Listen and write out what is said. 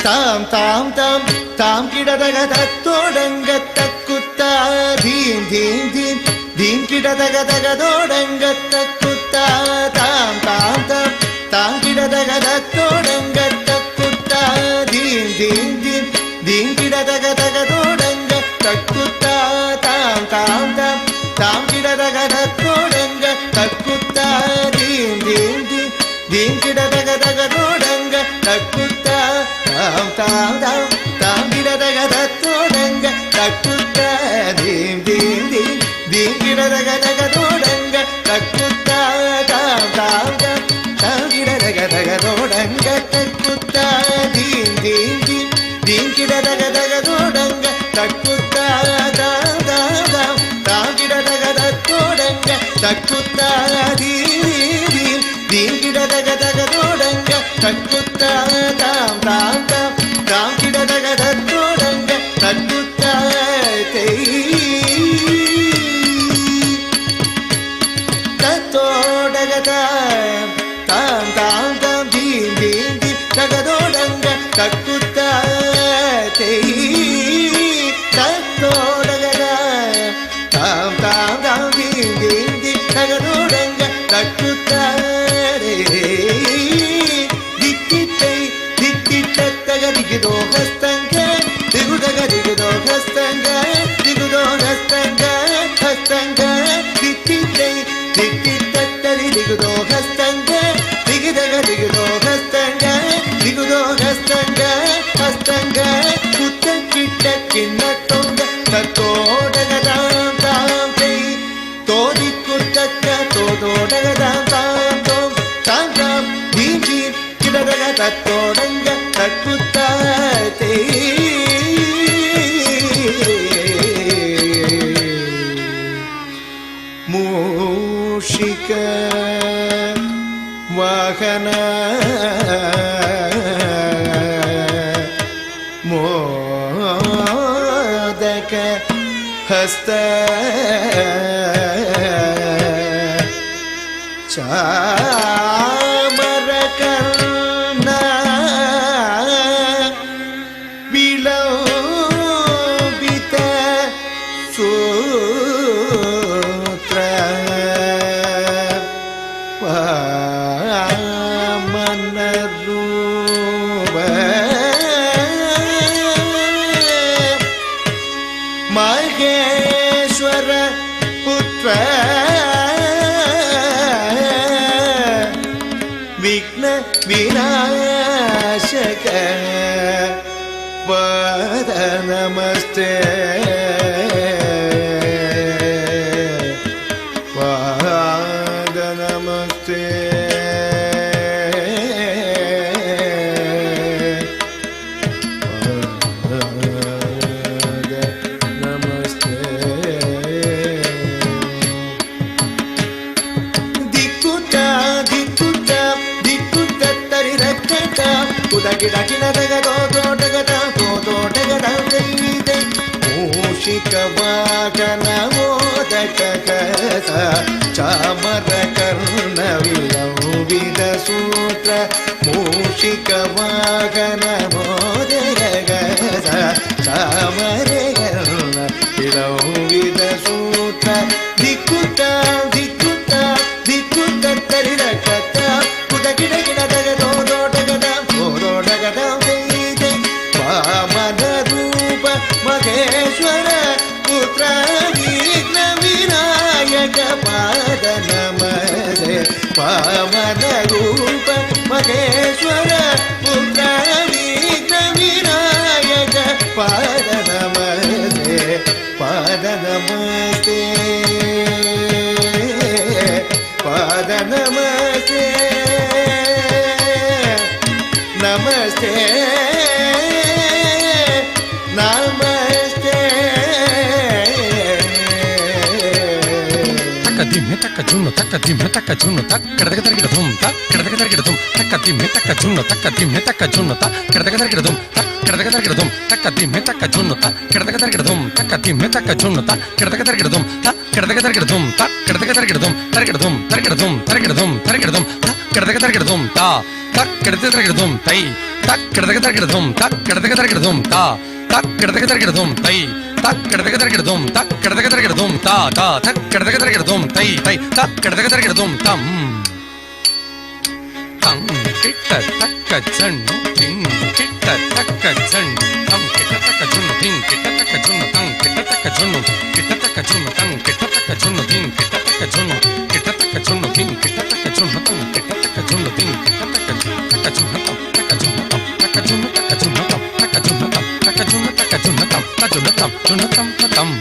தாம் தாம் தாம் தாம் கிடதக தத்தோடங்க தக்குத்தா தீம் தீம் தீம் தீம் கிடதக தகதோடங்க தக்குத்தா தாம் தாம் தாம் தாம் கிடதக தத்தோடங்க தக்குத்தா தீம் தீம் தீம் தீம் கிடதக தகதோடங்க தக்குத்தா தாம் தாம் தாம் தாம் கிடதக தத்தோடங்க தக்குத்தா தீம் தீம் தீம் தீம் கிடதக தகதோடங்க தக்குத்தா தாம் தாம் தாம் தாம் கிடதக தத்தோடங்க தக்குத்தா தீம் தீம் தீம் தீம் கிடதக தகதோடங்க தக்குத்தா தாம் தாம் தாம் தாம் கிடதக தகதோடங்க தக்குத்தா தீம் தீம் தீம் தீம் கிடதக தகதோடங்க தக்குத்தா தாம் தாம் தாம் தாம் கிடதக தத்தோடங்க தக்குத்தா தீம் தீம் தீம் கிடதக தகதோடங்க தக்குத்தா தாம் தாம் தாம் தாம் கிடதக தத்தோடங்க தக்குத்தா தத்தோடக தாம் தாம் தாம் தாம் தீம் தீம் தீம் தகதோடங்க தக்குத்தா தத்தோடக தாம் தாம் தாம் தீம் தீம் தீம் தகதோடங்க தக்குத்தா திக்கித்தை திக்கித்தக திகுதோ ஹஸ்தங்க திகுதக திகுதோ ஹஸ்தங்க திகுதோ ஹஸ்தங்க ஹஸ்தங்க திக்கித்தை திக்கித்தரி திகுதோ ஹஸ்தங்க திகுதக திகுதோ ஹஸ்தங்க திகுதோ ஹஸ்தங்க ஹஸ்தங்க குத்த கிட்ட கிண்ண தொங்க தத்தோடக தாம் தாம் செய் தோதி குத்தக்க தோதோடக தாம் தாம் தோம் தாம் தாம் தீம் தீம் கிடதக தத்தோடங்க தக்குத்தா மூஷிக வாகன மோதக ஹஸ்த சாமரகர்ண விலோபித சூத்ர வாமனரூப மகேஸ்வர புத்திர விக்ன விநாசக பத நமஸ்தே பத நமஸ்தே ಮೂಷಿಕ ವಾಗನ ಮೋದಕ ಚಾಮರ ಕರ್ಣ ವಿಲಂಬಿತ ಸೂತ್ರ ಮೂಷಿಕ ವಾಗನ ಮೋದಕ ಚಾಮರ ಕರ್ಣ ವಿಲಂಬಿತ ಸೂತ್ರ ದಿಕ್ಕುತ್ತ ದಿಕ್ಕುತ್ತ ದಿಕ್ಕುತ್ತ ತರಿರಕತ್ತ ಕುದಗಿಡ ಗಿಡದಗ ದೋಡೋಟಗದ ದೋಡೋಟಗದ ವಾಮನ ರೂಪ ಮಹೇಶ್ವರ ಪುತ್ರ ವಿಘ್ನ ವಿನಾಯಕ ಪಾದ ನಮಸ್ತೆ ವಾಮನ ರೂಪ ಮಹೇಶ್ವರ ಪುತ್ರ ವಿಘ್ನ ವಿನಾಯಕ ಪಾದ ನಮಸ್ತೆ ಪಾದ ನಮಸ್ತೆ ಪಾದ ನಮಸ್ತೆ ನಮಸ್ತೆ ನಮಸ್ತೆ ತಕ್ಕ ದಿಮ್ಮೆ ತಕ್ಕ ಜುಣ್ಣು ತಕ್ಕ ದಿಮ್ಮೆ ತಕ್ಕ ಜುಣ್ಣು ತಕ್ಕ ಕೆಡದಗ ತರಗಿಡ ಧುಮ್ ತಕ್ಕ ಕೆಡದಗ ತರಗಿಡ ಧುಮ್ ತಕ್ಕ ದಿಮ್ಮೆ ತಕ್ಕ ಜುಣ್ಣು ತಕ್ಕ ದಿಮ್ಮೆ ತಕ್ಕ ಜುಣ್ಣು ತಕ್ಕ ಕೆಡದಗ ತರಗಿಡ ಧುಮ್ ತಕ್ಕ ಕೆಡದಗ ತರಗಿಡ ಧುಮ್ ತಕ್ಕ ದಿಮ್ಮೆ ತಕ್ಕ ಜುಣ್ಣು ತಕ್ಕ ಕೆಡದಗ ತರಗಿಡ ಧುಮ್ ತಕ್ಕ ದಿಮ್ಮೆ ತಕ್ಕ ಜುಣ್ಣು ತಕ್ಕ ಕೆಡದಗ ತರಗಿಡ ಧುಮ್ ತಕ್ಕ ಕೆಡದಗ ತರಗಿಡ ಧುಮ್ ತಕ್ಕ ಕೆಡದಗ ತರಗಿಡ ಧುಮ್ ತರಗಿಡ ಧುಮ್ ತರಗಿಡ ಧುಮ್ ತರಗಿಡ ಧುಮ್ ತರಗಿಡ ಧುಮ್ கிடதக தரகிடதும் தா தக் கிடதக தரகிடதும் தை தக் கிடதக தரகிடதும் தக் கிடதக தரகிடதும் தா தக் கிடதக தரகிடதும் தை தக் கிடதக தரகிடதும் தக் கிடதக தரகிடதும் தா தா தக் கிடதக தரகிடதும் தை தை தக் கிடதக தரகிடதும் தம் தம் கிட்ட தக்க ஜண்ணு திங் கிட்ட தக்க ஜண்ணு தம் கிட்ட தக்க ஜண்ணு திங் கிட்ட தக்க ஜண்ணு தம் கிட்ட தக்க ஜண்ணு கிட்ட தக்க ஜண்ணு தம் கிட்ட தக்க ஜண்ணு திங் கிட்ட தக்க ஜண்ணு கிட்ட தக்க ஜண்ணு திங் கிட்ட தக்க ஜண்ணு தம் கிட்ட தக்க ஜண்ணு திங் கிட்ட தக்க ஜண்ணு தம் தக்க ஜண்ணு தம் தக்க ஜண்ணு தக்க ஜண்ணு தம் தக்க ஜண்ணு தம் தக்க ஜண்ணு தக்க ஜண்ணு தம் தக்க ஜண்ணு தம் ஜண்ணு தம் தம்